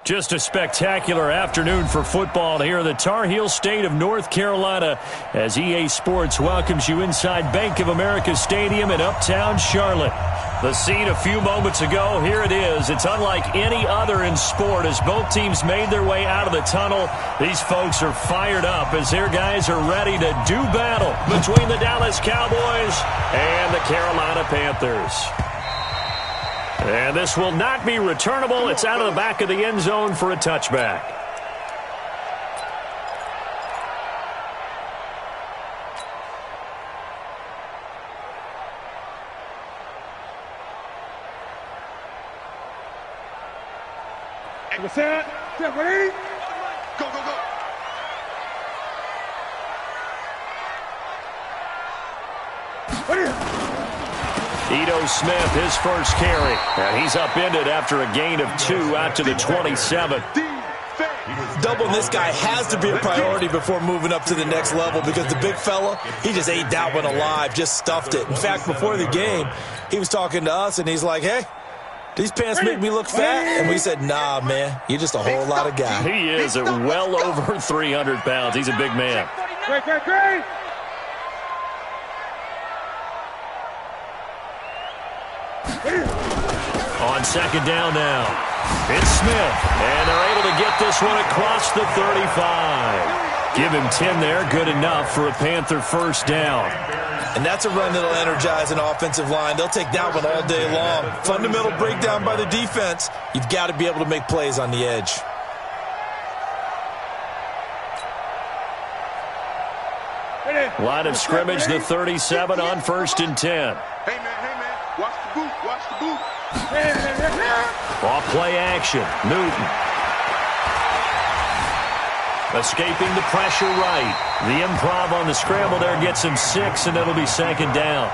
Just a spectacular afternoon for football here in the Tar Heel state of North Carolina as EA Sports welcomes you inside Bank of America Stadium in Uptown Charlotte. The scene a few moments ago, here it is. It's unlike any other in sport as both teams made their way out of the tunnel. These folks are fired up as their guys are ready to do battle between the Dallas Cowboys and the Carolina Panthers. And this will not be returnable. It's out of the back of the end zone for a touchback. Set, ready? Go, go, go. Ito Smith, his first carry. And he's upended after a gain of 2 out to the 27. Doubling this guy has to be a priority before moving up to the next level because the big fella, he just ate that one alive, just stuffed it. In fact, before the game, he was talking to us, and he's like, hey, these pants make me look fat. And we said, nah, man, you're just a whole lot of guy. He is at well over 300 pounds. He's a big man. Great. On second down now, it's Smith. And they're able to get this one across the 35. Give him 10 there. Good enough for a Panther first down. And that's a run that'll energize an offensive line. They'll take that one all day long. Fundamental breakdown by the defense. You've got to be able to make plays on the edge. Line of scrimmage, the 37 on 1st and 10. Hey, man, watch the boot, Off play action, Newton. Escaping the pressure right. The improv on the scramble there gets him 6, and it'll be second down.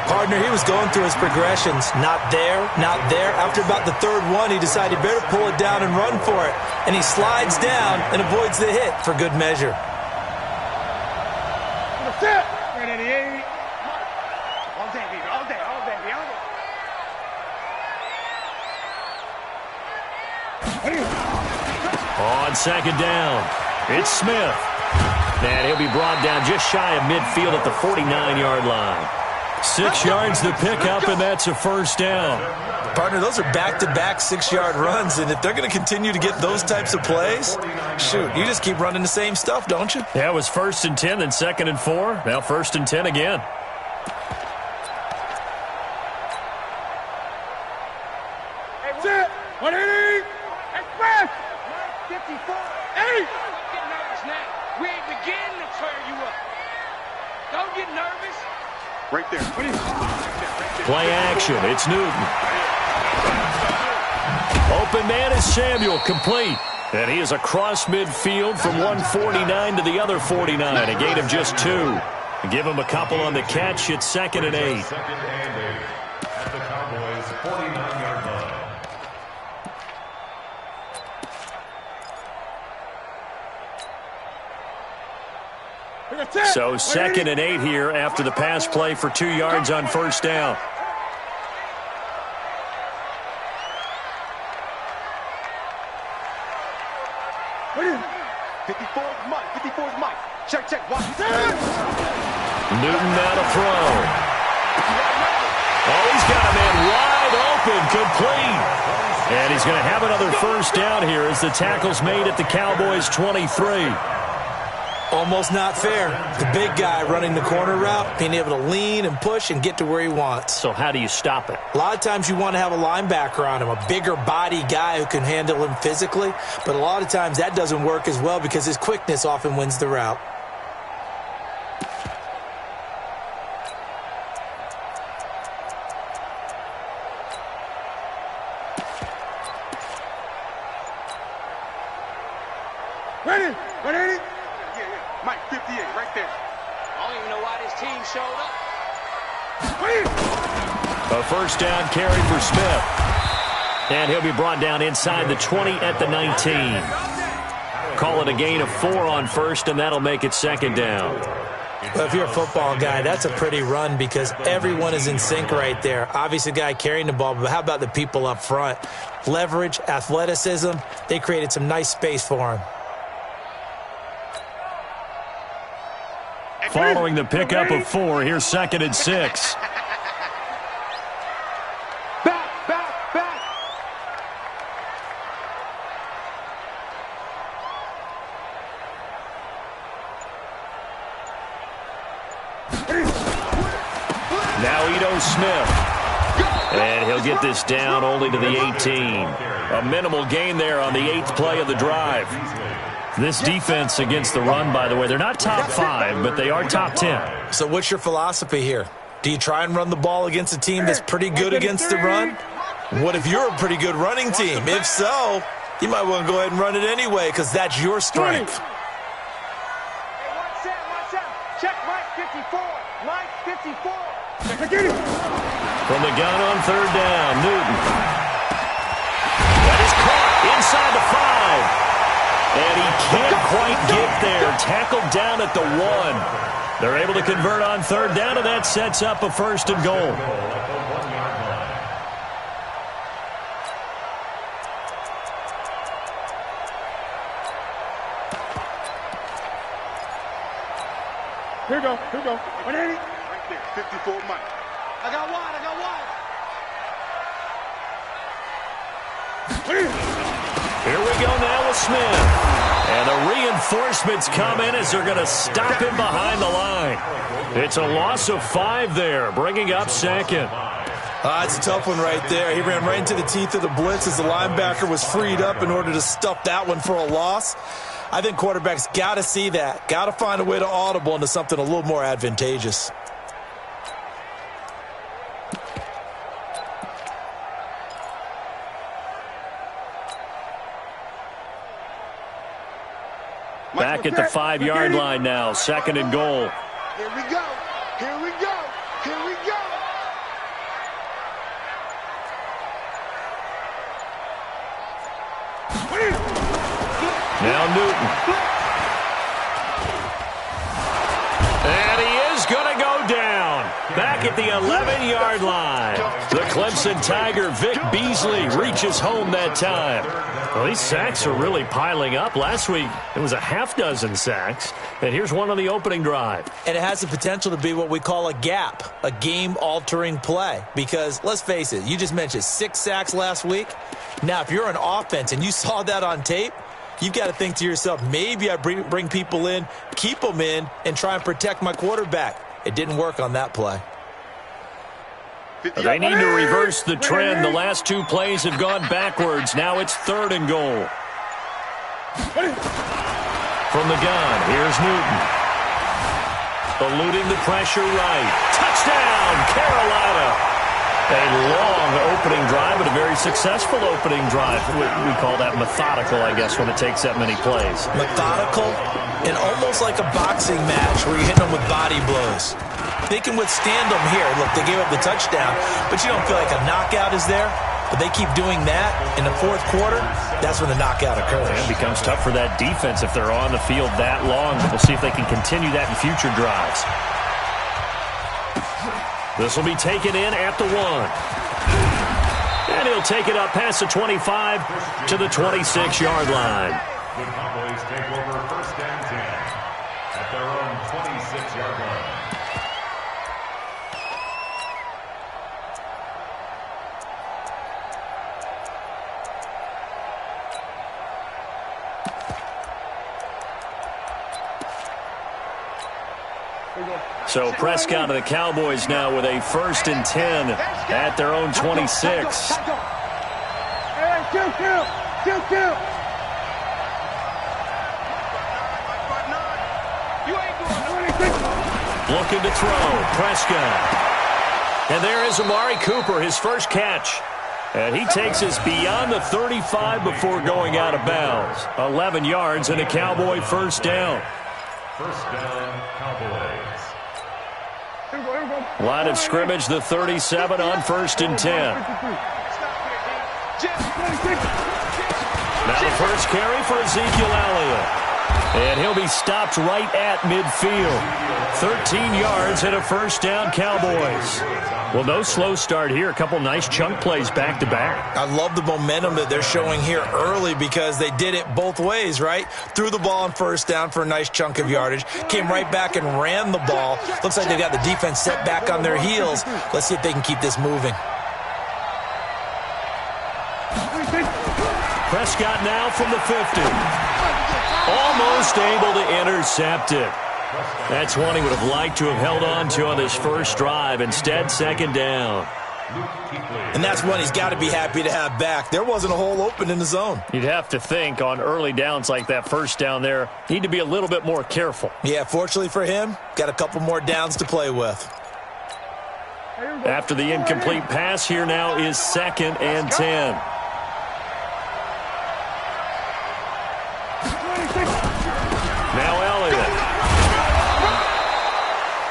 Partner, he was going through his progressions. Not there, not there. After about the third one, he decided he better pull it down and run for it. And he slides down and avoids the hit for good measure. On second down, it's Smith. And he'll be brought down just shy of midfield at the 49-yard line. 6 yards the pickup, and that's a first down. Partner, those are back-to-back 6-yard runs, and if they're going to continue to get those types of plays, shoot, you just keep running the same stuff, don't you? Yeah, it was 1st and 10, then 2nd and 4. Now 1st and 10 again. Hey, 180! Express! 54! 8! Don't get nervous now. We ain't beginning to tear you up. Don't get nervous. Right there. Play action. It's Newton. Open man is Samuel. Complete. And he is across midfield from 149 to the other 49. A gain of just 2. Give him a couple on the catch. It's 2nd and 8. At the Cowboys' 49-yard line. So 2nd and 8 here after the pass play for 2 yards on first down. Mike. Check. Watch. Newton now to throw. Oh, he's got a man wide open, complete. And he's going to have another first down here as the tackle's made at the Cowboys' 23. Almost not fair. The big guy running the corner route, being able to lean and push and get to where he wants. So how do you stop it? A lot of times you want to have a linebacker on him, a bigger body guy who can handle him physically. But a lot of times that doesn't work as well because his quickness often wins the route. Ready? Mike, 58, right there. I don't even know why this team showed up. A first down carry for Smith. And he'll be brought down inside the 20 at the 19. Call it a gain of 4 on first, and that'll make it second down. Well, if you're a football guy, that's a pretty run because everyone is in sync right there. Obviously, the guy carrying the ball, but how about the people up front? Leverage, athleticism, they created some nice space for him. Following the pickup of 4, here's 2nd and 6. Smith, and he'll get this down only to the 18. A minimal gain there on the 8th play of the drive. This defense against the run, by the way, they're not top 5, but they are top 10. So what's your philosophy here? Do you try and run the ball against a team that's pretty good against the run? What if you're a pretty good running team? If so, you might want to go ahead and run it anyway because that's your strength. Check Mike 54. Mike 54. From the gun on 3rd down, Newton. That is caught inside the 5. And he can't quite get there. Tackled down at the 1. They're able to convert on 3rd down, and that sets up a 1st and goal. Here we go. 180. 54 Mike. I got wide. Here we go now with Smith. And the reinforcements come in as they're going to stop him behind the line. It's a loss of 5 there, bringing up 2nd. It's a tough one right there. He ran right into the teeth of the blitz as the linebacker was freed up in order to stuff that one for a loss. I think quarterbacks got to see that. Got to find a way to audible into something a little more advantageous. Back at the 5-yard line now, 2nd and goal. Here we go. Now Newton. And he is going to go down. Back at the 11-yard line. The Clemson Tiger, Vic Beasley, reaches home that time. Well, these sacks are really piling up. Last week, it was a half-dozen sacks. And here's one on the opening drive. And it has the potential to be what we call a gap, a game-altering play. Because, let's face it, you just mentioned 6 sacks last week. Now, if you're an offense and you saw that on tape, you've got to think to yourself, maybe I bring people in, keep them in, and try and protect my quarterback. It didn't work on that play. They need to reverse the trend. The last 2 plays have gone backwards. Now it's 3rd and goal. From the gun, here's Newton. Eluding the pressure right. Touchdown, Carolina. A long opening drive, but a very successful opening drive. We call that methodical, I guess, when it takes that many plays. Methodical and almost like a boxing match where you're hitting them with body blows. They can withstand them here. Look, they gave up the touchdown, but you don't feel like a knockout is there. But they keep doing that in the 4th quarter. That's when the knockout occurs. It becomes tough for that defense if they're on the field that long. We'll see if they can continue that in future drives. This will be taken in at the 1. And he'll take it up past the 25 to the 26-yard line. The Cowboys take over 1st and 10 at their own 26-yard line. So Prescott of the Cowboys now with a 1st and 10 at their own 26. Looking to throw, Prescott. And there is Amari Cooper, his first catch. And he takes us beyond the 35 before going out of bounds. 11 yards and a Cowboy 1st down. 1st down, Cowboys. Line of scrimmage, the 37 on 1st and 10. Now the first carry for Ezekiel Elliott. And he'll be stopped right at midfield. 13 yards and a first down, Cowboys. Well, no slow start here. A couple nice chunk plays back-to-back. I love the momentum that they're showing here early because they did it both ways, right? Threw the ball on first down for a nice chunk of yardage. Came right back and ran the ball. Looks like they got the defense set back on their heels. Let's see if they can keep this moving. Prescott now from the 50. Almost able to intercept it. That's one he would have liked to have held on to on this first drive. Instead, second down. And that's one he's got to be happy to have back. There wasn't a hole open in the zone. You'd have to think on early downs like that first down there, need to be a little bit more careful. Yeah, fortunately for him, got a couple more downs to play with. After the incomplete pass, here now is 2nd and 10. Now Elliott.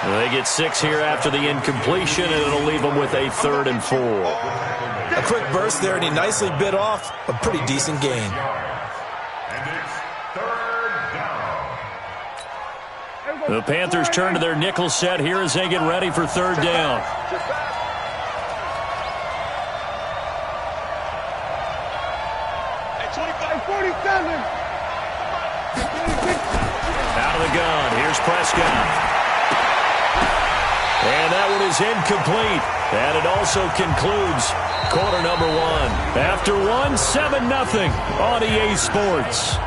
They get 6 here after the incompletion, and it'll leave them with a 3rd and 4. A quick burst there, and he nicely bit off a pretty decent gain. And it's 3rd down. The Panthers turn to their nickel set here as they get ready for 3rd down. Out of the gun, here's Prescott. And that one is incomplete. And it also concludes quarter number 1. After 1, 7-0 on EA Sports.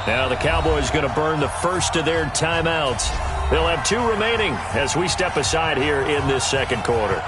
Now the Cowboys going to burn the first of their timeouts. They'll have 2 remaining as we step aside here in this second quarter.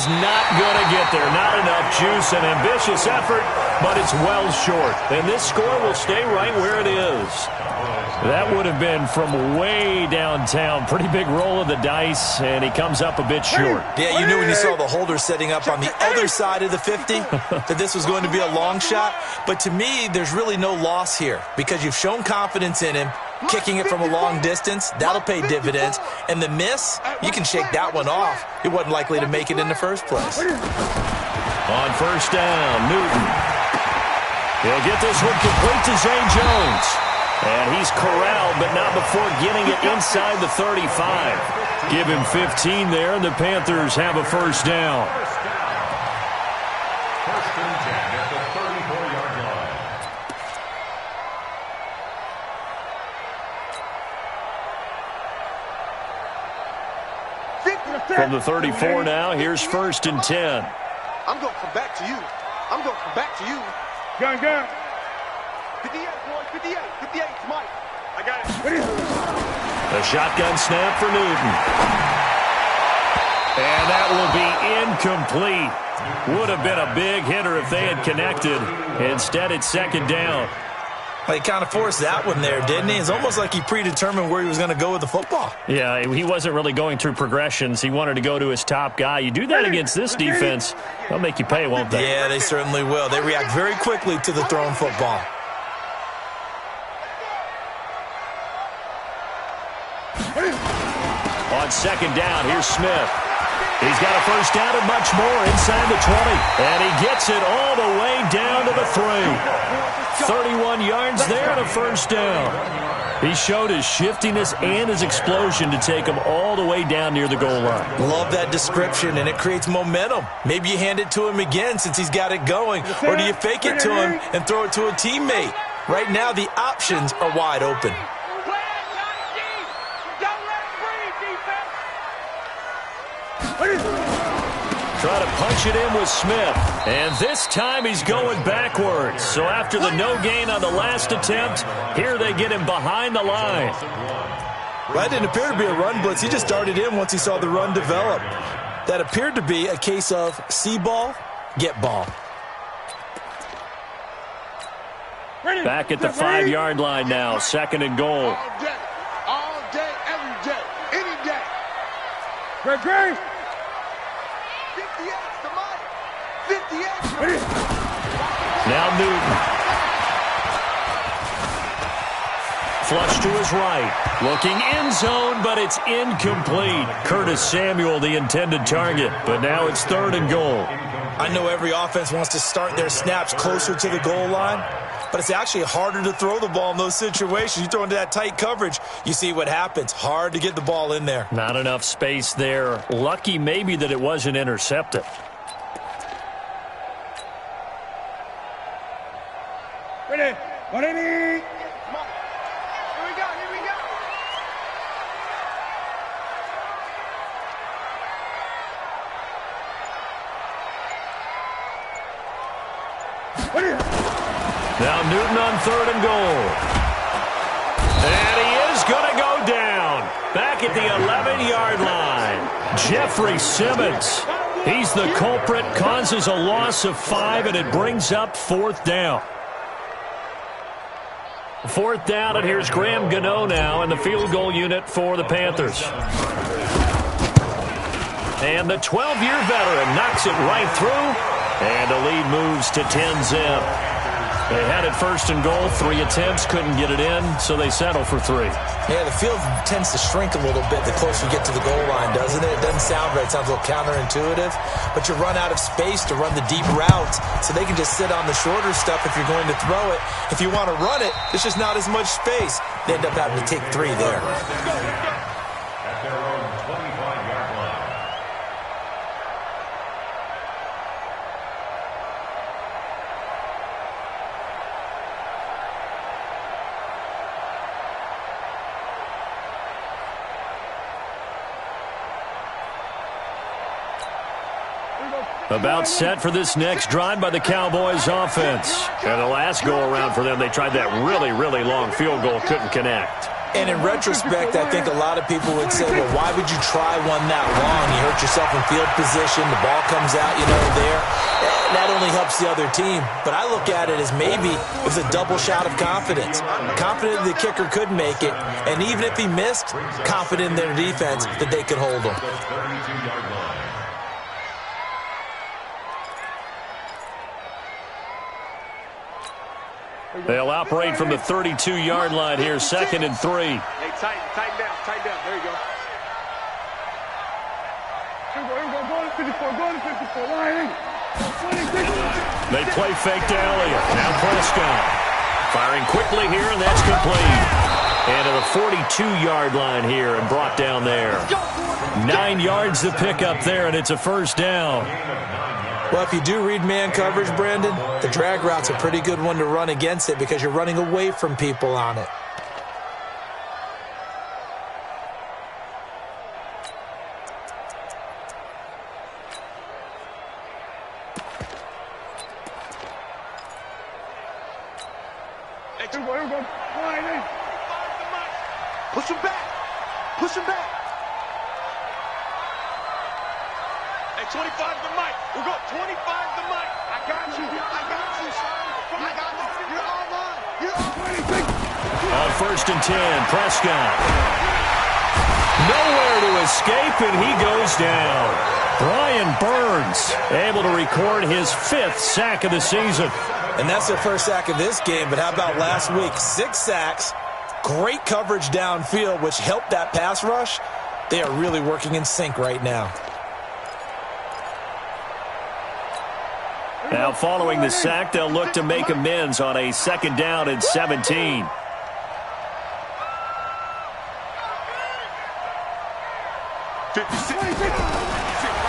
Not going to get there. Not enough juice. An ambitious effort, but it's well short. And this score will stay right where it is. That would have been from way downtown. Pretty big roll of the dice, and he comes up a bit short. Yeah, you knew when you saw the holder setting up on the other side of the 50 that this was going to be a long shot. But to me, there's really no loss here because you've shown confidence in him. Kicking it from a long distance, that'll pay dividends. And the miss, you can shake that one off. It wasn't likely to make it in the first place. On first down, Newton. He'll get this one complete to Zay Jones. And he's corralled, but not before getting it inside the 35. Give him 15 there, and the Panthers have a first down. First and 10 at the 34-yard line. From the 34 now, here's 1st and 10. I'm going to come back to you. I'm going to come back to you. Gun. 58, boy. 58. 58, Mike. I got it. A shotgun snap for Newton. And that will be incomplete. Would have been a big hitter if they had connected. Instead, it's 2nd down. Well, he kind of forced that one there, didn't he? It's almost like he predetermined where he was going to go with the football. Yeah, he wasn't really going through progressions. He wanted to go to his top guy. You do that against this defense, they'll make you pay, won't they? Yeah, they certainly will. They react very quickly to the thrown football. On 2nd down, here's Smith. He's got a first down and much more inside the 20. And he gets it all the way down to the 3. 31 yards there and a first down. He showed his shiftiness and his explosion to take him all the way down near the goal line. Love that description, and it creates momentum. Maybe you hand it to him again since he's got it going, or do you fake it to him and throw it to a teammate? Right now, the options are wide open. Try to punch it in with Smith. And this time he's going backwards. So after the no gain on the last attempt, here they get him behind the line. That didn't appear to be a run blitz. He just darted in once he saw the run develop. That appeared to be a case of see ball, get ball. Back at the 5-yard line now, 2nd and goal. All day, every day, any day. Great. 58 to Mike. 58. Now Newton. Flush to his right. Looking end zone, but it's incomplete. Curtis Samuel, the intended target. But now it's 3rd and goal. I know every offense wants to start their snaps closer to the goal line, but it's actually harder to throw the ball in those situations. You throw into that tight coverage, you see what happens. Hard to get the ball in there. Not enough space there. Lucky maybe that it wasn't intercepted. Ready. 180. Now Newton on 3rd and goal. And he is going to go down. Back at the 11-yard line. Jeffrey Simmons. He's the culprit, causes a loss of 5, and it brings up 4th down. 4th down, and here's Graham Gano now in the field goal unit for the Panthers. And the 12-year veteran knocks it right through, and the lead moves to 10-zip. They had it 1st and goal, 3 attempts, couldn't get it in, so they settle for 3. Yeah, the field tends to shrink a little bit the closer you get to the goal line, doesn't it? It doesn't sound right. It sounds a little counterintuitive. But you run out of space to run the deep routes, so they can just sit on the shorter stuff if you're going to throw it. If you want to run it, there's just not as much space. They end up having to take 3 there. At their own 25-yard line. About set for this next drive by the Cowboys offense. And the last go-around for them, they tried that really, really long field goal, couldn't connect. And in retrospect, I think a lot of people would say, well, why would you try one that long? You hurt yourself in field position. The ball comes out, there. That only helps the other team. But I look at it as maybe it was a double shot of confidence. Confident the kicker could make it. And even if he missed, confident in their defense that they could hold him. They'll operate from the 32-yard line here, 2nd and 3. Hey, tighten down. There you go. Here we go. Go to 54. Line. They play fake to Elliott. Now Prescott. Firing quickly here, and that's complete. And to the 42-yard line here and brought down there. 9 yards to pick up there, and it's a 1st down. Well, if you do read man coverage, Brandon, the drag route's a pretty good one to run against it because you're running away from people on it. Here we go. Push him back. Hey, 25 to Mike. We'll go 25 to Mike. I got you. You're all mine. On 1st and 10, Prescott. Nowhere to escape, and he goes down. Brian Burns able to record his 5th sack of the season. And that's their 1st sack of this game, but how about last week? 6 sacks, great coverage downfield, which helped that pass rush. They are really working in sync right now. Now following the sack, they'll look to make amends on a 2nd down and 17.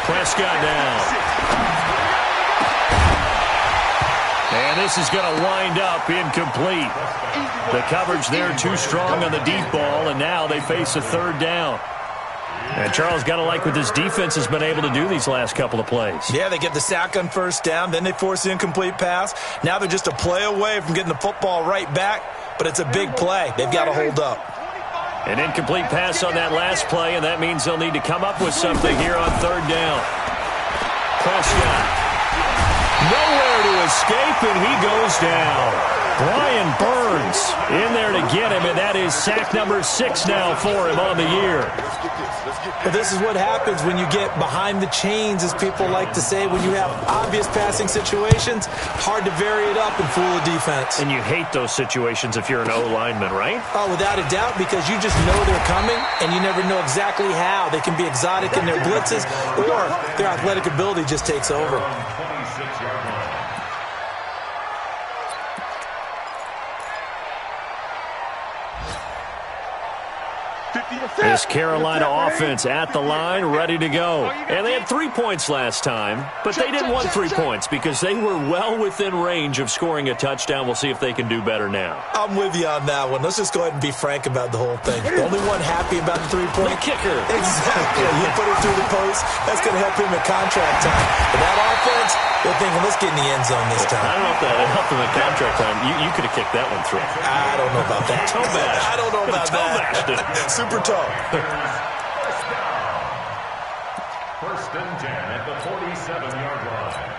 Prescott down. And this is going to wind up incomplete. The coverage there too strong on the deep ball, and now they face a 3rd down. And Charles, got to like what this defense has been able to do these last couple of plays. Yeah, they get the sack on first down, then they force the incomplete pass. Now they're just a play away from getting the football right back, but it's a big play. They've got to hold up. An incomplete pass on that last play, and that means they'll need to come up with something here on third down. Prescott. Nowhere to escape, and he goes down. Brian Burns in there to get him, and that is sack number 6 now for him on the year. But this is what happens when you get behind the chains, as people like to say. When you have obvious passing situations, hard to vary it up and fool a defense. And you hate those situations if you're an O-lineman, right? Oh, without a doubt, because you just know they're coming, and you never know exactly how. They can be exotic in their blitzes, or their athletic ability just takes over. This Carolina offense at the line, ready to go. And they had 3 points last time, but they didn't want 3 points because they were well within range of scoring a touchdown. We'll see if they can do better now. I'm with you on that one. Let's just go ahead and be frank about the whole thing. The only one happy about the 3-point kicker. Exactly. You put it through the post. That's going to help him at contract time. But that offense, they're thinking, let's get in the end zone this time. I don't know if that helped him at contract time. You could have kicked that one through. I don't know about that. Toe bash. I don't know about that. Super toe. First and 10 at the 47-yard line.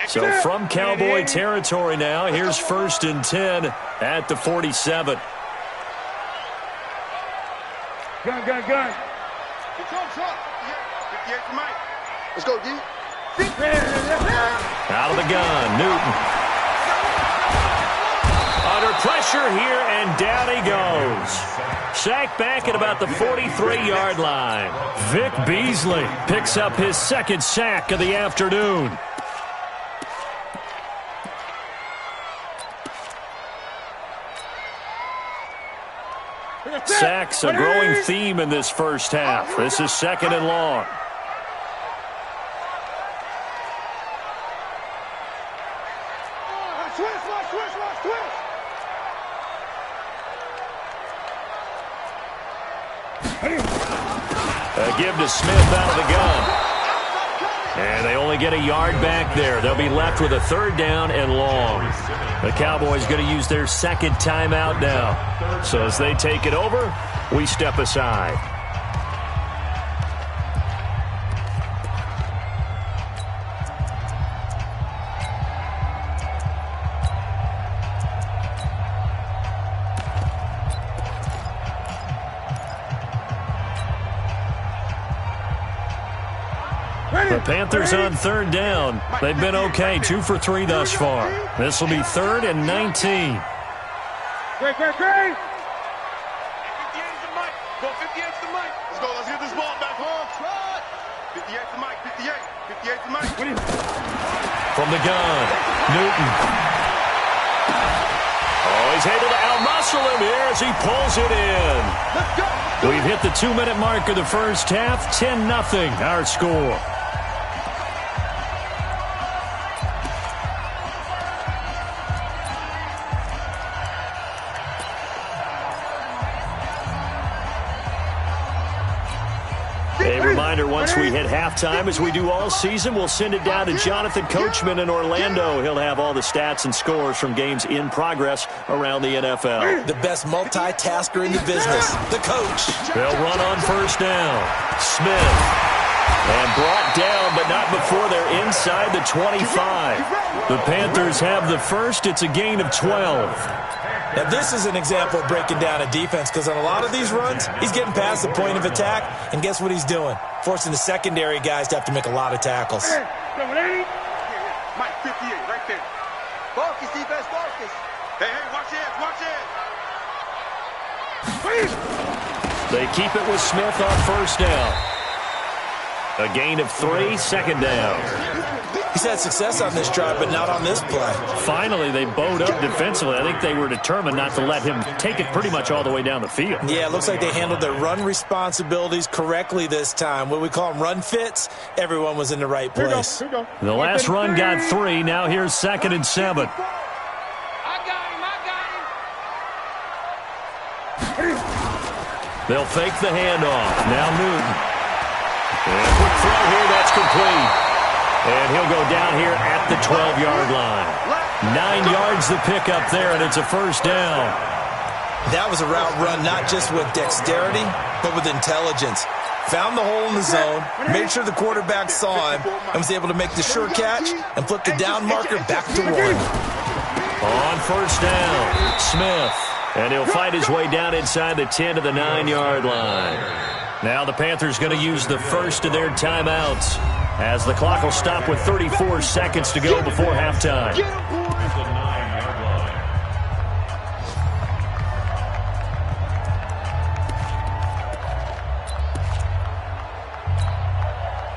So from Cowboy territory now, here's first and 10 at the 47. Gun. Control, 58 to Mike. Let's go, D. Out of the gun, Newton. Under pressure here, and down he goes. Sacked back at about the 43-yard line. Vic Beasley picks up his second sack of the afternoon. Sacks a growing theme in this first half. This is second and long. A give to Smith out of the gun. And they only get a yard back there. They'll be left with a third down and long. The Cowboys going to use their second timeout now. So as they take it over, we step aside. The Panthers on third down. They've been okay, 2 for 3 thus far. This will be 3rd and 19. Great. 58 to Mike. Go 58 to Mike. Let's get this ball back home. 58 to Mike. 58 to Mike. From the gun, Newton. Oh, he's able to outmuscle him here as he pulls it in. Let's go. We've hit the 2-minute mark of the first half. 10-0 our score. A reminder, once we hit halftime, as we do all season, we'll send it down to Jonathan Coachman in Orlando. He'll have all the stats and scores from games in progress around the NFL. The best multitasker in the business, the coach. They'll run on first down. Smith. And brought down, but not before they're inside the 25. The Panthers have the first. It's a gain of 12. Now, this is an example of breaking down a defense, because on a lot of these runs, he's getting past the point of attack, and guess what he's doing? Forcing the secondary guys to have to make a lot of tackles. Mike, 58, right there. Focus, defense, focus. Hey, watch it. They keep it with Smith on first down. A gain of 3, second down. He's had success on this drive, but not on this play. Finally, they bowed up defensively. I think they were determined not to let him take it pretty much all the way down the field. Yeah, it looks like they handled their run responsibilities correctly this time. What we call them run fits, everyone was in the right place. The last run got 3. Now here's 2nd and 7. I got him. They'll fake the handoff. Now Newton. And a quick throw here. That's complete. And he'll go down here at the 12-yard line. 9 yards the pickup there, and it's a first down. That was a route run not just with dexterity, but with intelligence. Found the hole in the zone, made sure the quarterback saw him, and was able to make the sure catch and flip the down marker back to 1. On first down, Smith. And he'll fight his way down inside the 10 to the 9-yard line. Now the Panthers going to use the first of their timeouts, as the clock will stop with 34 seconds to go before halftime. The 9-yard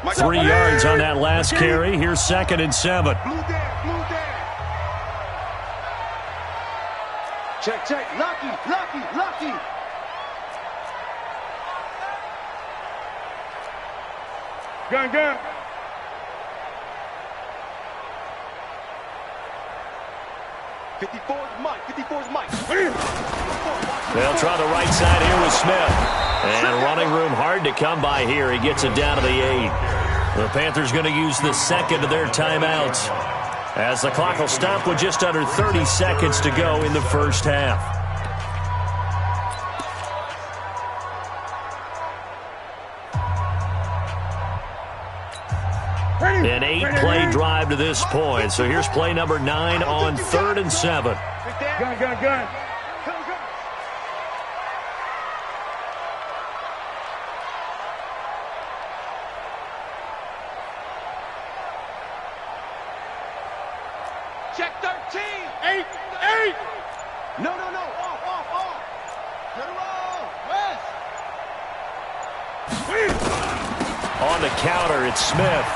line. 3 yards on that last carry. Here's 2nd and 7. Check, check. Lucky. Gun. 54's Mike. They'll try the right side here with Smith. And running room hard to come by here. He gets it down to the 8. The Panthers going to use the second of their timeouts, as the clock will stop with just under 30 seconds to go in the first half. An 8-play drive to this point. So here's play number 9 on 3rd and 7. Gun. Check 13. 8. No. Off. Get him off. West. On the counter, it's Smith.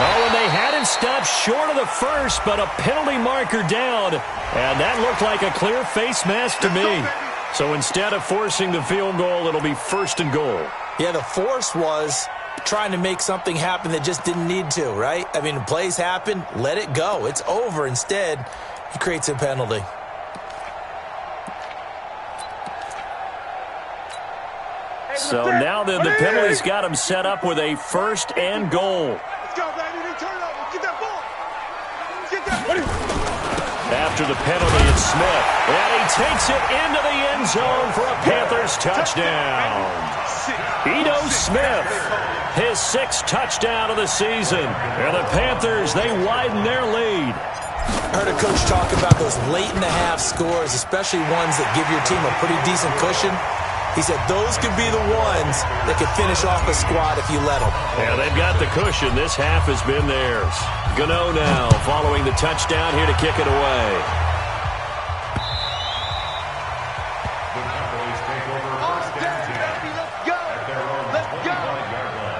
Oh, and they had him stopped short of the first, but a penalty marker down. And that looked like a clear face mask to me. So instead of forcing the field goal, it'll be 1st and goal. Yeah, the force was trying to make something happen that just didn't need to, right? I mean, plays happen, let it go. It's over. Instead, he creates a penalty. So now then, the penalty's got him set up with a 1st and goal. Let's go, baby. Turn it over. Get that ball. Get that. After the penalty, it's Smith. And he takes it into the end zone for a Panthers touchdown. Ito Smith, his 6th touchdown of the season. And the Panthers, they widen their lead. I heard a coach talk about those late-in-the-half scores, especially ones that give your team a pretty decent cushion. He said those could be the ones that could finish off a squad if you let them. Yeah, they've got the cushion. This half has been theirs. Gano now following the touchdown here to kick it away. The Cowboys take over first and 10 at their own 25-yard line.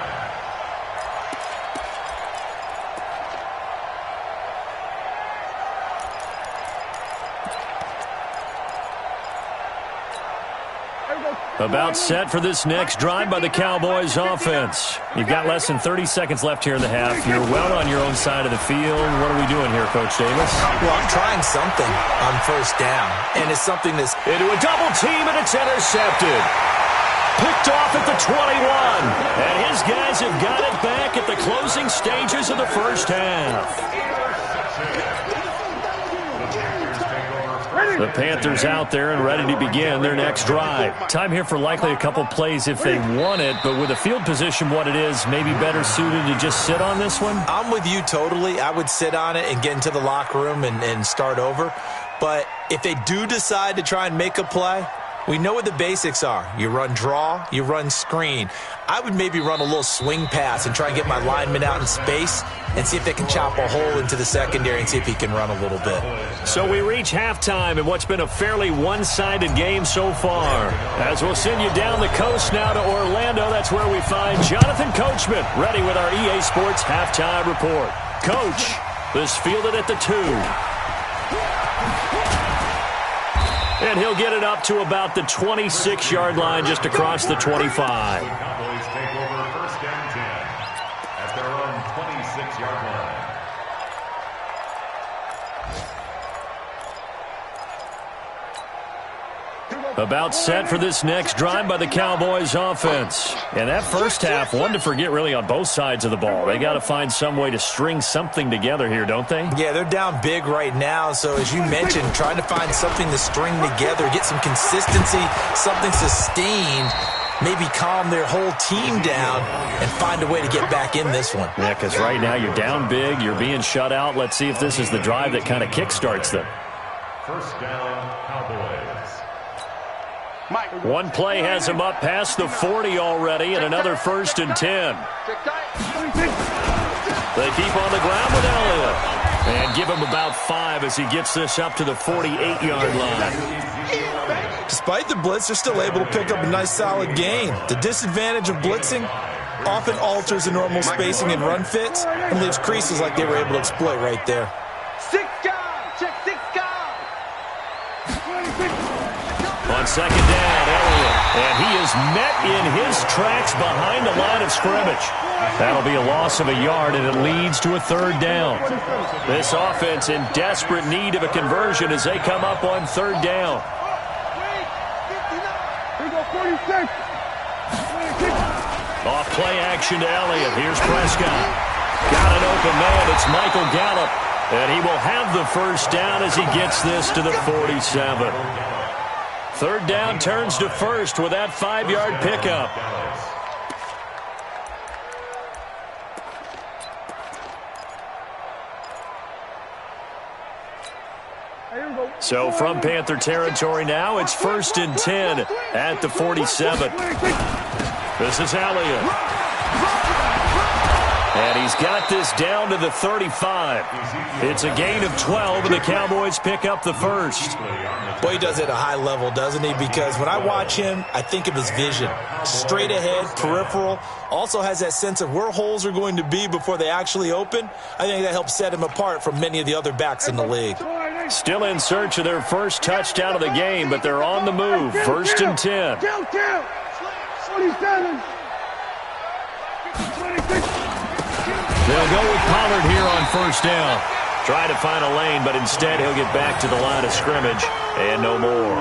About set for this next drive by the Cowboys offense. You've got less than 30 seconds left here in the half. You're well on your own side of the field. What are we doing here, Coach Davis? Well, I'm trying something on first down, and it's something that's... Into a double team, and it's intercepted. Picked off at the 21. And his guys have got it back at the closing stages of the first half. The Panthers out there and ready to begin their next drive. Time here for likely a couple plays if they want it, but with the field position what it is, maybe better suited to just sit on this one? I'm with you totally. I would sit on it and get into the locker room and start over. But if they do decide to try and make a play, We know what the basics are. You run draw, you run screen. I would maybe run a little swing pass and try and get my lineman out in space and see if they can chop a hole into the secondary and see if he can run a little bit. So we reach halftime in what's been a fairly one-sided game so far. As we'll send you down the coast now to Orlando, that's where we find Jonathan Coachman ready with our EA Sports halftime report. Coach, this fielded at the 2. And he'll get it up to about the 26-yard line just across the 25. The Cowboys take over first and 10 at their own 26-yard line. About set for this next drive by the Cowboys offense. And that first half, one to forget really on both sides of the ball. They got to find some way to string something together here, don't they? Yeah, they're down big right now. So as you mentioned, trying to find something to string together, get some consistency, something sustained, maybe calm their whole team down and find a way to get back in this one. Yeah, because right now you're down big, you're being shut out. Let's see if this is the drive that kind of kickstarts them. First down, Cowboys. One play has him up past the 40 already, and another 1st and 10. They keep on the ground with Elliott. And give him about 5 as he gets this up to the 48-yard line. Despite the blitz, they're still able to pick up a nice solid gain. The disadvantage of blitzing often alters the normal spacing and run fits and leaves creases like they were able to exploit right there. 6 guys. Check 6 guys. On second down, Elliott. And he is met in his tracks behind the line of scrimmage. That'll be a loss of a yard, and it leads to a 3rd down. This offense in desperate need of a conversion as they come up on 3rd down. Off play action to Elliott. Here's Prescott. Got an open man. It's Michael Gallup. And he will have the 1st down as he gets this to the 47. 3rd down turns to 1st with that 5-yard pickup. So from Panther territory now, it's 1st and 10 at the 47. This is Elliott. And he's got this down to the 35. It's a gain of 12, and the Cowboys pick up the 1st. Boy, he does it at a high level, doesn't he? Because when I watch him, I think of his vision. Straight ahead, peripheral. Also has that sense of where holes are going to be before they actually open. I think that helps set him apart from many of the other backs in the league. Still in search of their first touchdown of the game, but they're on the move. 1st and 10. 27. They'll go with Pollard here on 1st down. Try to find a lane, but instead he'll get back to the line of scrimmage and no more.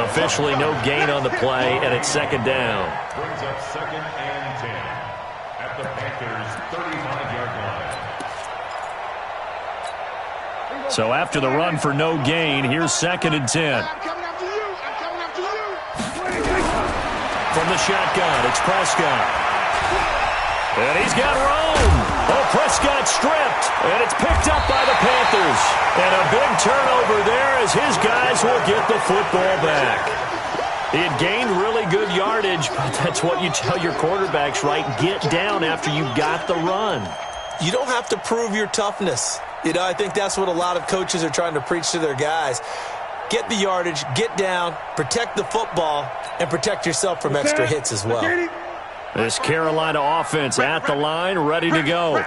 Officially no gain on the play, and it's 2nd down. Brings up 2nd and 10 at the Panthers' 35-yard line. So after the run for no gain, here's 2nd and 10. From the shotgun, it's Prescott. And he's got room. Oh, Prescott stripped. And it's picked up by the Panthers. And a big turnover there as his guys will get the football back. He had gained really good yardage, but that's what you tell your quarterbacks, right? Get down after you got the run. You don't have to prove your toughness. You know, I think that's what a lot of coaches are trying to preach to their guys. Get the yardage, get down, protect the football, and protect yourself from extra hits as well. This Carolina offense at the line, ready to go.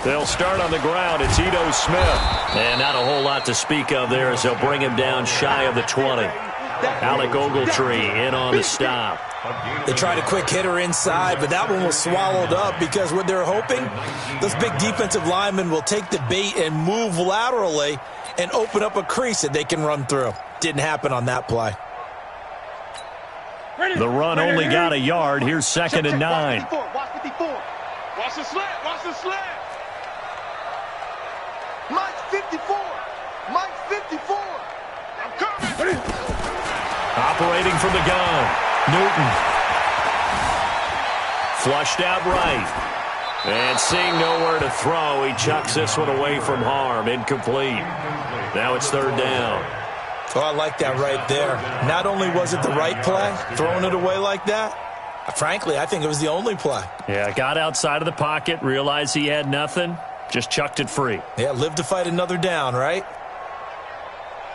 They'll start on the ground. It's Ito Smith. And not a whole lot to speak of there as they'll bring him down shy of the 20. Alec Ogletree in on the stop. They tried a quick hitter inside, but that one was swallowed up because what they're hoping, those big defensive linemen will take the bait and move laterally and open up a crease that they can run through. Didn't happen on that play. The run only got a yard. Here's 2nd and 9. Watch 54. Watch the slant. Watch the slant. Mike's 54. Mike's 54. I'm coming. Operating from the gun. Newton. Flushed out right. And seeing nowhere to throw, he chucks this one away from harm. Incomplete. Now it's third down. Oh, I like that right there. Not only was it the right play, throwing it away like that, frankly, I think it was the only play. Yeah, got outside of the pocket, realized he had nothing, just chucked it free. Yeah, live to fight another down, right?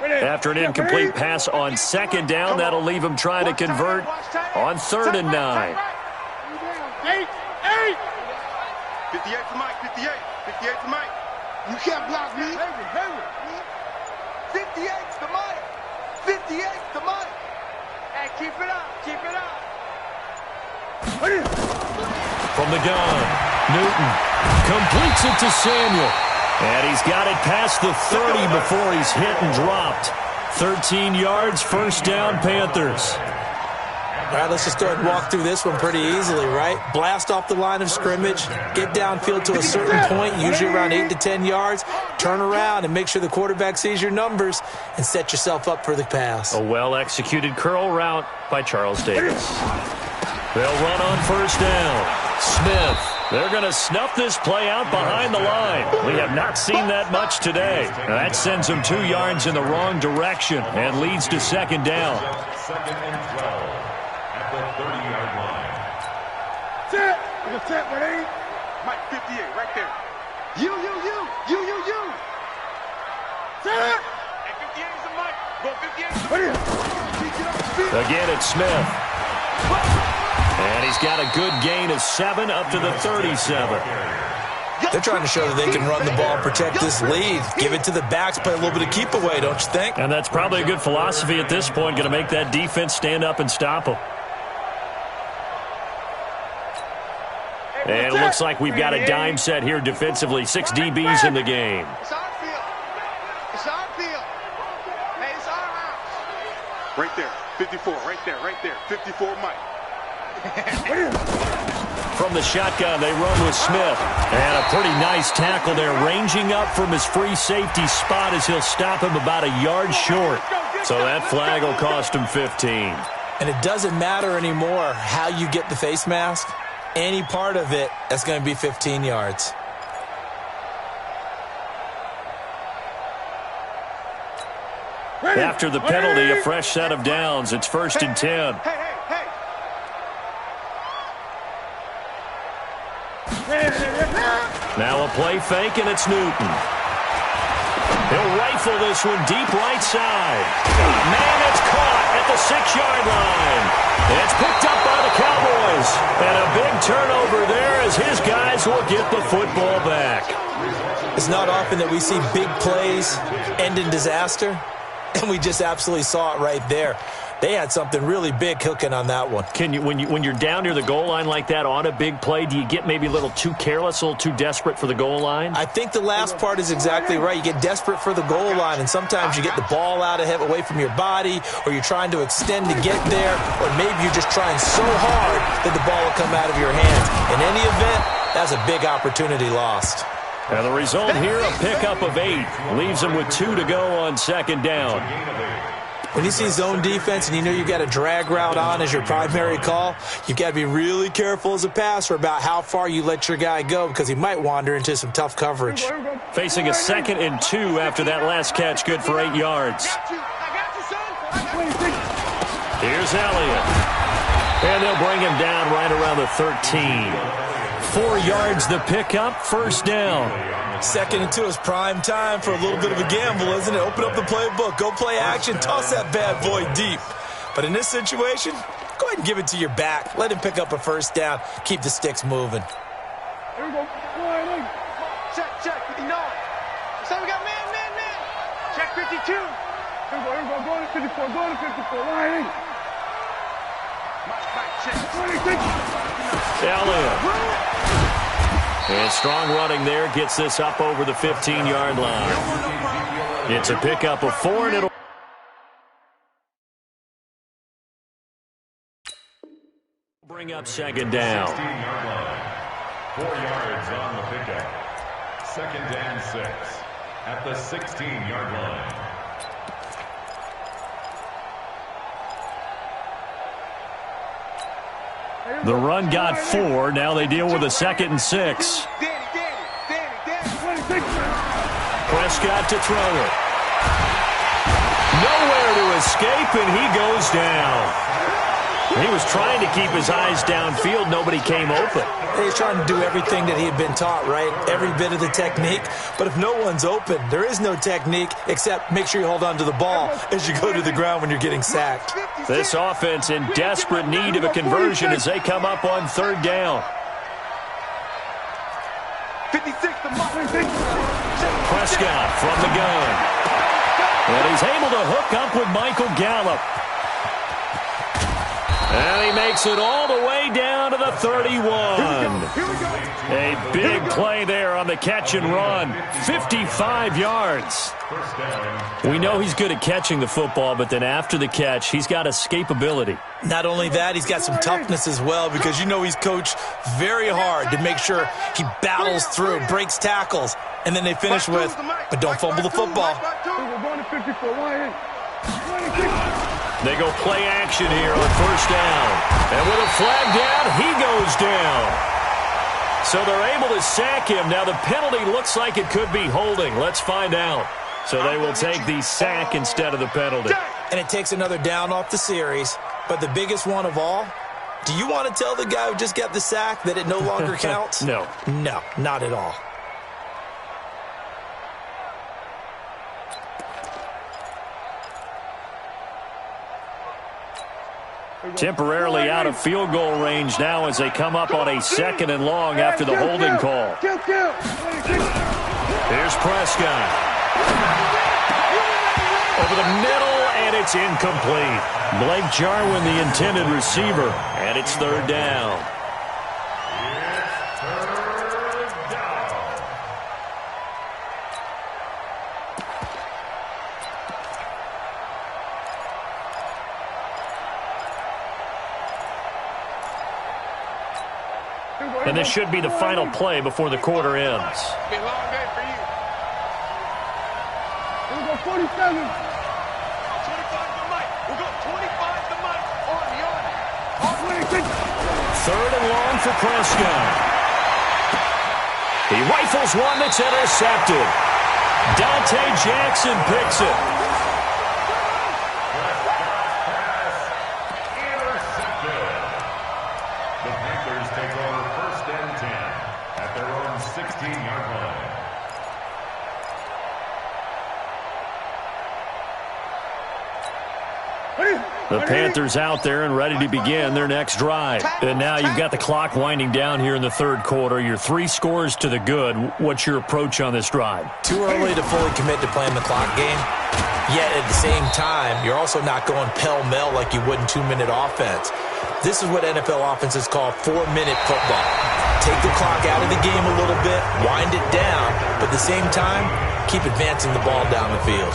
After an incomplete pass on second down, that'll leave him trying to convert on 3rd and 9. 58 to Mike, 58. 58 to Mike. You can't block me. 58 to Mike. 58 to Mike. Hey, keep it up. Keep it up. From the gun, Newton completes it to Samuel. And he's got it past the 30 before he's hit and dropped. 13 yards, first down, Panthers. All right, let's just go ahead and walk through this one pretty easily, right? Blast off the line of scrimmage, get downfield to a certain point, usually around 8 to 10 yards, turn around and make sure the quarterback sees your numbers and set yourself up for the pass. A well-executed curl route by Charles Davis. They'll run on first down. Smith. They're going to snuff this play out behind the line. We have not seen that much today. Now that sends them 2 yards in the wrong direction and leads to second down. Second and 12 at the 30-yard line. Set. Set, ready? Mike, 58, right there. You. Set. Hey, 58 is the Mike. Go 58. Ready? Again, it's Smith. And he's got a good gain of 7 up to the 37. They're trying to show that they can run the ball and protect this lead. Give it to the backs, play a little bit of keep away, don't you think? And that's probably a good philosophy at this point, going to make that defense stand up and stop them. And it looks like we've got a dime set here defensively. 6 DBs in the game. It's our field. It's our field. Hey, it's our house. Right there. 54, right there. 54, Mike. From the shotgun, they run with Smith. And a pretty nice tackle there, ranging up from his free safety spot as he'll stop him about a yard short. So that flag will cost him 15. And it doesn't matter anymore how you get the face mask. Any part of it, that's going to be 15 yards. After the penalty, a fresh set of downs. It's 1st and 10. Hey. Now a play fake, and it's Newton. He'll rifle this one deep right side. Man, it's caught at the 6-yard line. It's picked up by the Cowboys. And a big turnover there as his guys will get the football back. It's not often that we see big plays end in disaster, and we just absolutely saw it right there. They had something really big cooking on that one. Can you, when you're down near the goal line like that on a big play, do you get maybe a little too careless, a little too desperate for the goal line? I think the last part is exactly right. You get desperate for the goal line, and sometimes you get the ball out of away from your body, or you're trying to extend to get there, or maybe you're just trying so hard that the ball will come out of your hands. In any event, that's a big opportunity lost. And the result here, a pickup of 8. Leaves them with 2 to go on second down. When you see zone defense and you know you've got a drag route on as your primary call, you've got to be really careful as a passer about how far you let your guy go because he might wander into some tough coverage. Facing a 2nd and 2 after that last catch, good for 8 yards. Here's Elliott. And they'll bring him down right around the 13. 4 yards the pickup, first down. 2nd and 2 is prime time for a little bit of a gamble, isn't it? Open up the playbook, go play action, toss that bad boy deep. But in this situation, go ahead and give it to your back. Let him pick up a first down. Keep the sticks moving. Here we go. Check, 59. So we got man. Check 52. Here we go. Go to 54. Line. Mike, check. 26. Elliott. And strong running there gets this up over the 15-yard line. It's a pickup of 4, and it'll bring up second down. 16-yard line. 4 yards on the pickup. 2nd and 6 at the 16-yard line. The run got 4. Now they deal with a 2nd and 6. Prescott to throw it. Nowhere to escape, and he goes down. He was trying to keep his eyes downfield. Nobody came open. He's trying to do everything that he had been taught, right? Every bit of the technique. But if no one's open, there is no technique except make sure you hold on to the ball as you go to the ground when you're getting sacked. This offense in desperate need of a conversion as they come up on 3rd down. 56 to Prescott from the gun. And he's able to hook up with Michael Gallup. And he makes it all the way down to the 31. A big play there on the catch and run. 55 yards. We know he's good at catching the football, but then after the catch, he's got escapability. Not only that, he's got some toughness as well because you know he's coached very hard to make sure he battles through, breaks tackles, and then they finish with, but don't fumble the football. They go play action here on 1st down. And with a flag down, he goes down. So they're able to sack him. Now the penalty looks like it could be holding. Let's find out. So they will take the sack instead of the penalty. And it takes another down off the series. But the biggest one of all, do you want to tell the guy who just got the sack that it no longer counts? No. No, not at all. Temporarily out of field goal range now as they come up on a 2nd and long after the holding call. Here's Prescott. Over the middle, and it's incomplete. Blake Jarwin, the intended receiver, and it's 3rd down. And this should be the final play before the quarter ends. Be a long day for you. We'll go 47. 25 to Mike. We'll go 25 to Mike. On the 3rd and long for Prescott. He rifles one that's intercepted. Dante Jackson picks it. The Panthers take over 1st and 10 at their own 16-yard line. The Panthers out there and ready to begin their next drive. And now you've got the clock winding down here in the 3rd quarter. You're 3 scores to the good. What's your approach on this drive? Too early to fully commit to playing the clock game. Yet at the same time, you're also not going pell-mell like you would in 2-minute offense. This is what NFL offenses call 4-minute football. Take the clock out of the game a little bit, wind it down, but at the same time, keep advancing the ball down the field.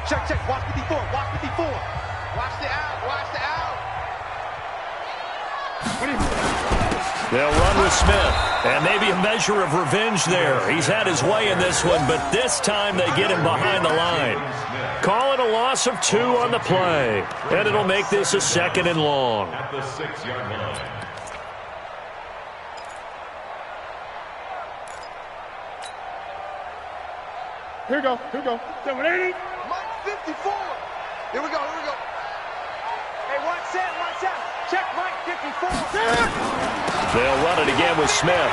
Check, check. Watch 54. Watch 54. Watch the out. Watch the out. They'll run with Smith, and maybe a measure of revenge there. He's had his way in this one, but this time they get him behind the line. Call it a loss of 2 on the play, and it'll make this a 2nd and long. At the 6-yard line. Here we go. Here we go. 780. Mike 54. Here we go. Here we go. Hey, watch that. Watch out. Check Mike 54. They'll run it again with Smith.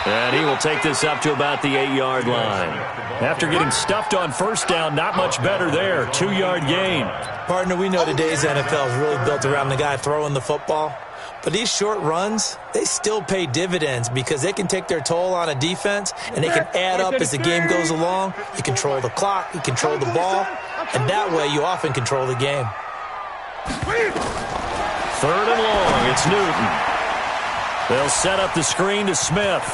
And he will take this up to about the 8-yard line. After getting stuffed on 1st down, not much better there. 2-yard gain. Partner, we know today's NFL is really built around the guy throwing the football. But these short runs, they still pay dividends because they can take their toll on a defense and they can add up as the game goes along. You control the clock, you control the ball, and that way you often control the game. 3rd and long, it's Newton. They'll set up the screen to Smith.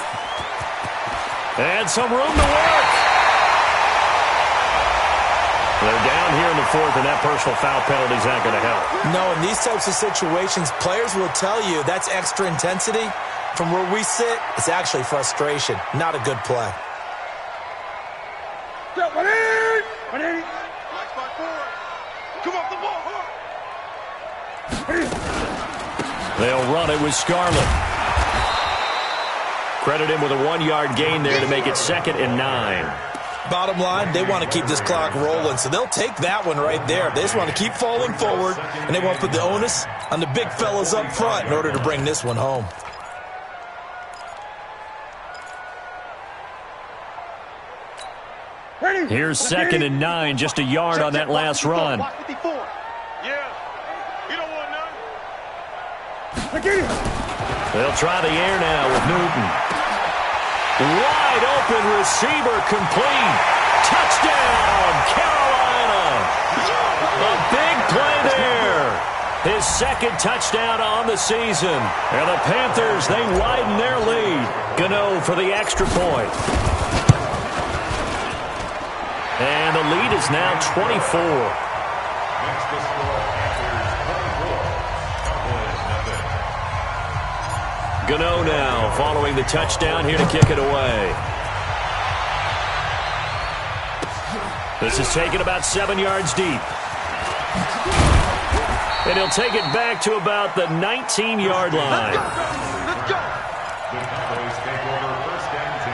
And some room to work. They're down here in the 4th, and that personal foul penalty is not going to help. No, in these types of situations, players will tell you that's extra intensity. From where we sit, it's actually frustration, not a good play. Nice spot forward. Come off the ball hard. They'll run it with Scarlett. Credit him with a 1-yard gain there to make it 2nd and 9. Bottom line, they want to keep this clock rolling, so they'll take that one right there. They just want to keep falling forward, and they want to put the onus on the big fellas up front in order to bring this one home. Here's 2nd and 9, just a yard on that last run. Yeah, you don't want none. They'll try the air now with Newton. Wide open receiver complete. Touchdown, Carolina. A big play there. His 2nd touchdown on the season. And the Panthers, they widen their lead. Gano for the extra point. And the lead is now 24. Next to score, Panthers 24. Cowboys nothing. Gano now following the touchdown here to kick it away. This is taken about 7 yards deep. And he'll take it back to about the 19-yard line. Let's go. The Cowboys take over 1st and 10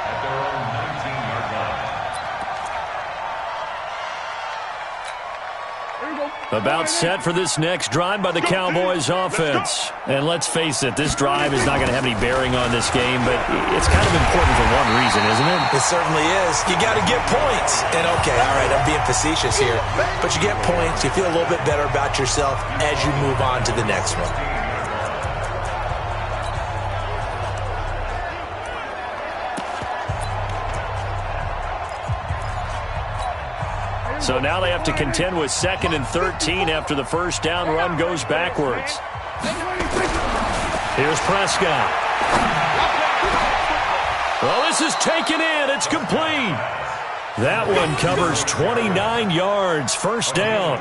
at their own 19-yard line. About set for this next drive by the Cowboys offense. And let's face it, this drive is not going to have any bearing on this game, but it's kind of important for one reason, isn't it? It certainly is. You got to get points. And okay, all right, I'm being facetious here, but you get points, you feel a little bit better about yourself as you move on to the next one. So now they have to contend with 2nd and 13 after the first down run goes backwards. Here's Prescott. Well, this is taken in. It's complete. That one covers 29 yards. First down.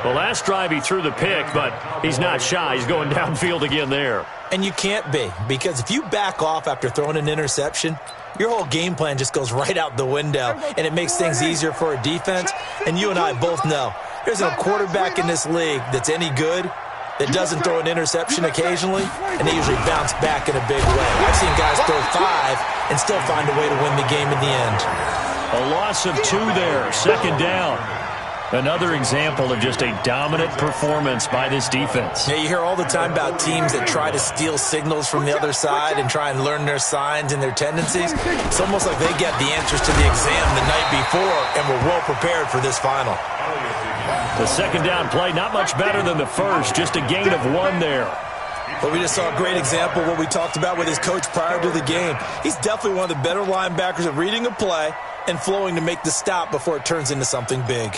The last drive he threw the pick, but he's not shy. He's going downfield again there. And you can't be, because if you back off after throwing an interception, your whole game plan just goes right out the window, and it makes things easier for a defense. And you and I both know there's a quarterback in this league that's any good that doesn't throw an interception occasionally, and they usually bounce back in a big way. I've seen guys throw 5 and still find a way to win the game in the end. A loss of 2 there, 2nd down. Another example of just a dominant performance by this defense. Yeah, you hear all the time about teams that try to steal signals from the other side and try and learn their signs and their tendencies. It's almost like they get the answers to the exam the night before and were well prepared for this final. The 2nd down play, not much better than the first, just a gain of 1 there. But we just saw a great example of what we talked about with his coach prior to the game. He's definitely one of the better linebackers at reading a play and flowing to make the stop before it turns into something big.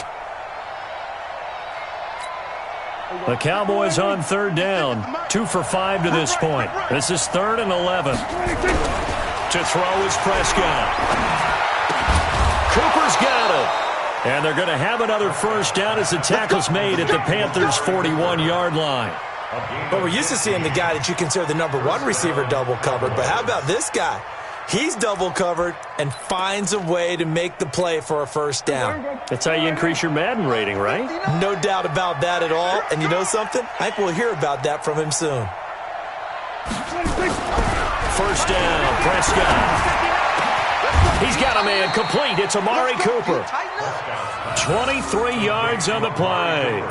The Cowboys on 3rd down, 2 for 5 to this point. This is 3rd and 11. To throw is Prescott. Cooper's got it. And they're going to have another first down as the tackle's made at the Panthers' 41-yard line. But we're used to seeing the guy that you consider the #1 receiver double covered. But how about this guy? He's double covered and finds a way to make the play for a first down. That's how you increase your Madden rating, right? No doubt about that at all. And you know something? I think we'll hear about that from him soon. First down, Prescott. He's got a man complete. It's Amari Cooper. 23 yards on the play.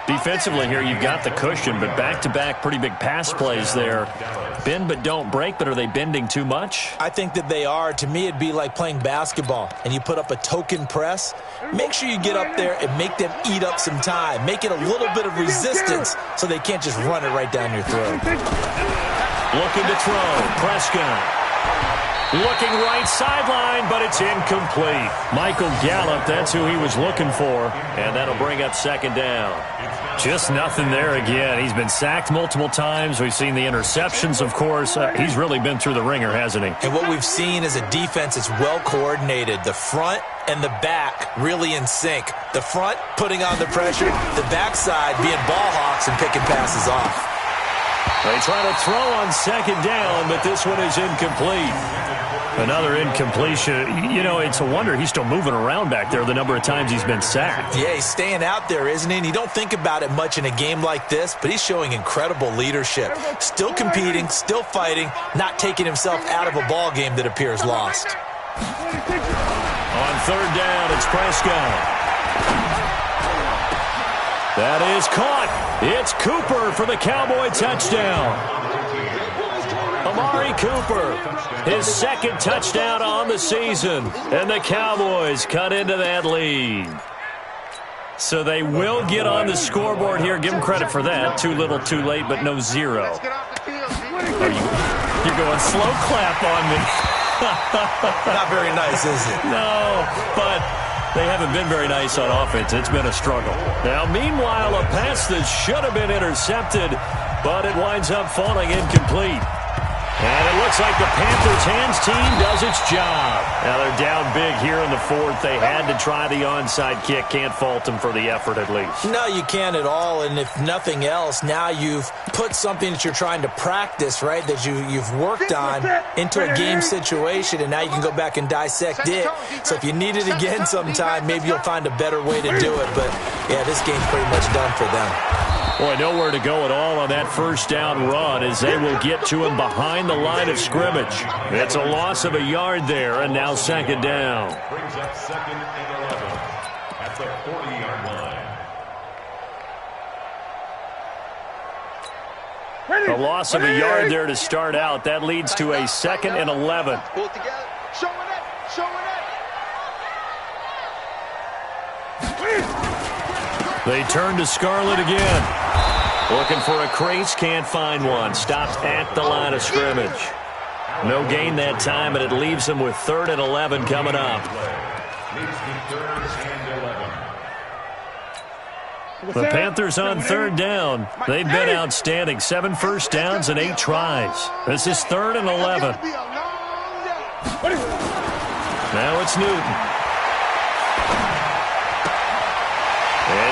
Defensively here, you've got the cushion, but back-to-back pretty big pass plays there. Bend but don't break, but are they bending too much? I think that they are. To me, it'd be like playing basketball, and you put up a token press. Make sure you get up there and make them eat up some time. Make it a little bit of resistance so they can't just run it right down your throat. Looking to throw, Prescott. Looking right sideline, but it's incomplete. Michael Gallup, that's who he was looking for, and that'll bring up 2nd down. Just nothing there again. He's been sacked multiple times. We've seen the interceptions, of course. He's really been through the ringer, hasn't he? And what we've seen is a defense that's well coordinated. The front and the back really in sync. The front putting on the pressure, the backside being ball hawks and picking passes off. They try to throw on second down, but this one is incomplete. Another incompletion. You know, it's a wonder he's still moving around back there the number of times he's been sacked. Yeah, he's staying out there, isn't he? And you don't think about it much in a game like this, but he's showing incredible leadership. Still competing, still fighting, not taking himself out of a ball game that appears lost. On third down, it's Prescott. That is caught. It's Cooper for the Cowboy touchdown. Amari Cooper, his second touchdown on the season. And the Cowboys cut into that lead. So they will get on the scoreboard here. Give them credit for that. Too little, too late, but no zero. You're going slow clap on me. Not very nice, is it? No, but they haven't been very nice on offense. It's been a struggle. Now, meanwhile, a pass that should have been intercepted, but it winds up falling incomplete. And it looks like the Panthers hands team does its job. Now they're down big here in the fourth. They had to try the onside kick. Can't fault them for the effort at least. No, you can't at all. And if nothing else, now you've put something that you're trying to practice, right, that you've worked on into a game situation, and now you can go back and dissect it. So if you need it again sometime, maybe you'll find a better way to do it. But, yeah, this game's pretty much done for them. Boy, nowhere to go at all on that first down run as they will get to him behind the line of scrimmage. It's a loss of a yard there, and now second down. Brings up second and 11 at the 40-yard line. A loss of a yard there to start out. That leads to a second and 11. Pull it together. Show it up. Show it up. They turn to Scarlett again. Looking for a crease, can't find one. Stopped at the line of scrimmage. No gain that time, and it leaves them with 3rd and 11 coming up. The Panthers on third down. They've been outstanding. 7 first downs and 8 tries. This is 3rd and 11. Now it's Newton.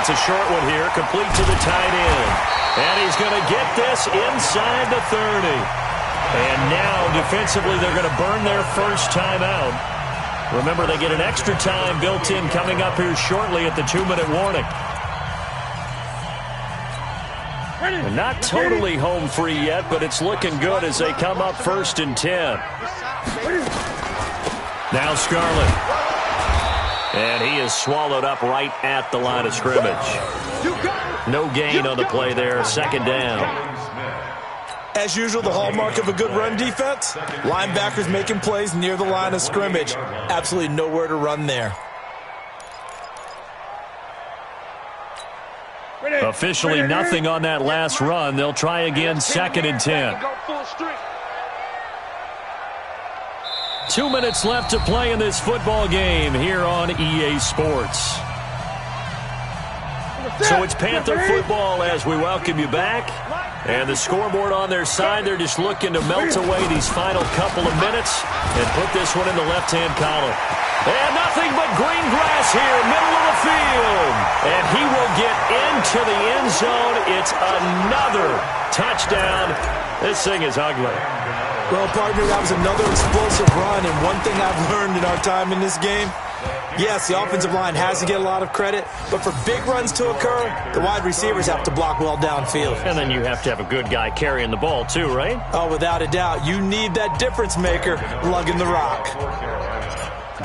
It's a short one here, complete to the tight end. And he's going to get this inside the 30. And now, defensively, they're going to burn their first timeout. Remember, they get an extra time built in coming up here shortly at the 2-minute warning. They're not totally home free yet, but it's looking good as they come up 1st and 10. Now Scarlett. And he is swallowed up right at the line of scrimmage. No gain on the play there. Second down. As usual, the hallmark of a good run defense, linebackers making plays near the line of scrimmage. Absolutely nowhere to run there. Officially nothing on that last run. They'll try again, 2nd and 10. 2 minutes left to play in this football game here on EA Sports. So it's Panther football as we welcome you back. And the scoreboard on their side, they're just looking to melt away these final couple of minutes and put this one in the left-hand column. And nothing but green grass here, middle of the field. And he will get into the end zone. It's another touchdown. This thing is ugly. Well, partner, that was another explosive run, and one thing I've learned in our time in this game, yes, the offensive line has to get a lot of credit, but for big runs to occur, the wide receivers have to block well downfield. And then you have to have a good guy carrying the ball too, right? Oh, without a doubt. You need that difference maker lugging the rock.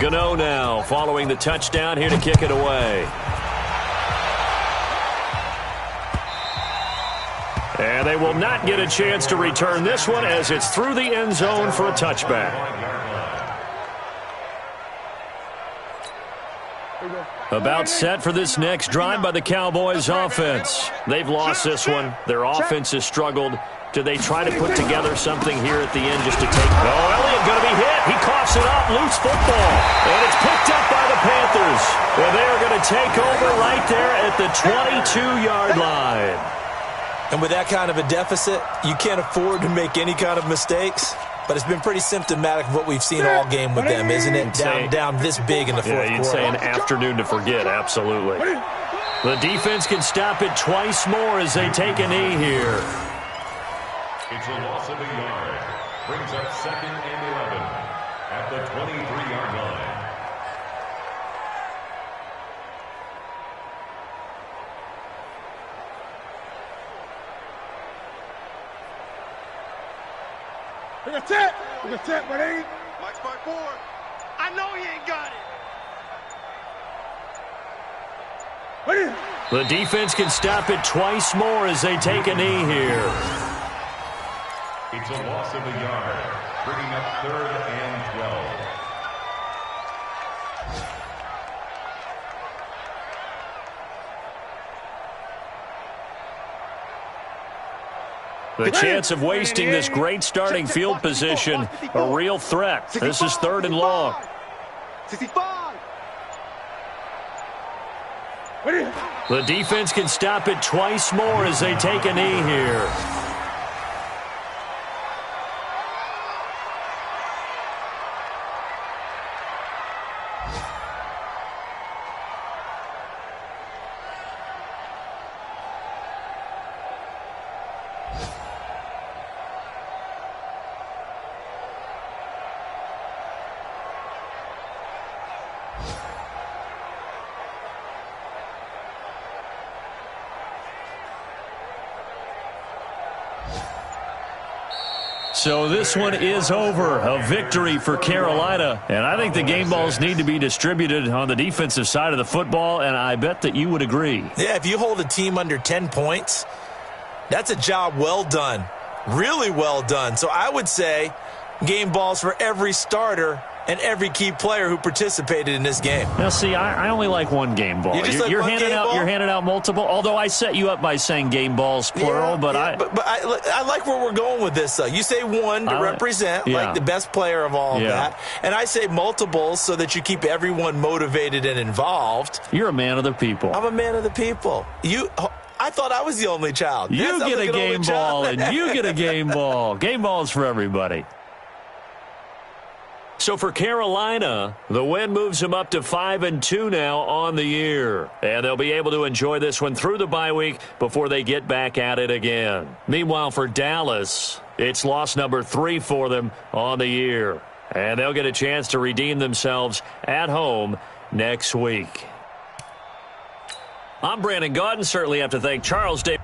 Gano now following the touchdown here to kick it away. And they will not get a chance to return this one as it's through the end zone for a touchback. About set for this next drive by the Cowboys offense. They've lost this one. Their offense has struggled. Do they try to put together something here at the end just to take... Oh, Elliott going to be hit. He coughs it up. Loose football. And it's picked up by the Panthers. And they are going to take over right there at the 22-yard line. And with that kind of a deficit, you can't afford to make any kind of mistakes. But it's been pretty symptomatic of what we've seen all game with them, isn't it? Down this big in the fourth quarter. Yeah, you'd say an afternoon to forget, absolutely. The defense can stop it twice more as they take a knee here. It's a loss of a yard. Brings up 2nd and 11 at the 23-yard line. We got tap. We got tap, but ain't. Mike's by 4. I know he ain't got it. The defense can stop it twice more as they take a knee here. It's a loss of a yard, bringing up 3rd and 12. The chance of wasting this great starting field position, a real threat. This is 3rd and long. 65. The defense can stop it twice more as they take a knee here. So this one is over. A victory for Carolina. And I think the game balls need to be distributed on the defensive side of the football, and I bet that you would agree. Yeah, if you hold a team under 10 points, that's a job well done. Really well done. So I would say game balls for every starter and every key player who participated in this game. Now, see, I only like one game ball. You're handing out multiple. Although I set you up by saying game balls plural, but I like where we're going with this. You say one to represent like the best player of all of that, and I say multiples so that you keep everyone motivated and involved. You're a man of the people. I'm a man of the people. I thought I was the only child. You get a game ball, and you get a game ball. Game balls for everybody. So for Carolina, the win moves them up to 5-2 now on the year. And they'll be able to enjoy this one through the bye week before they get back at it again. Meanwhile, for Dallas, it's loss number 3 for them on the year. And they'll get a chance to redeem themselves at home next week. I'm Brandon Gaudin. Certainly have to thank Charles Davis.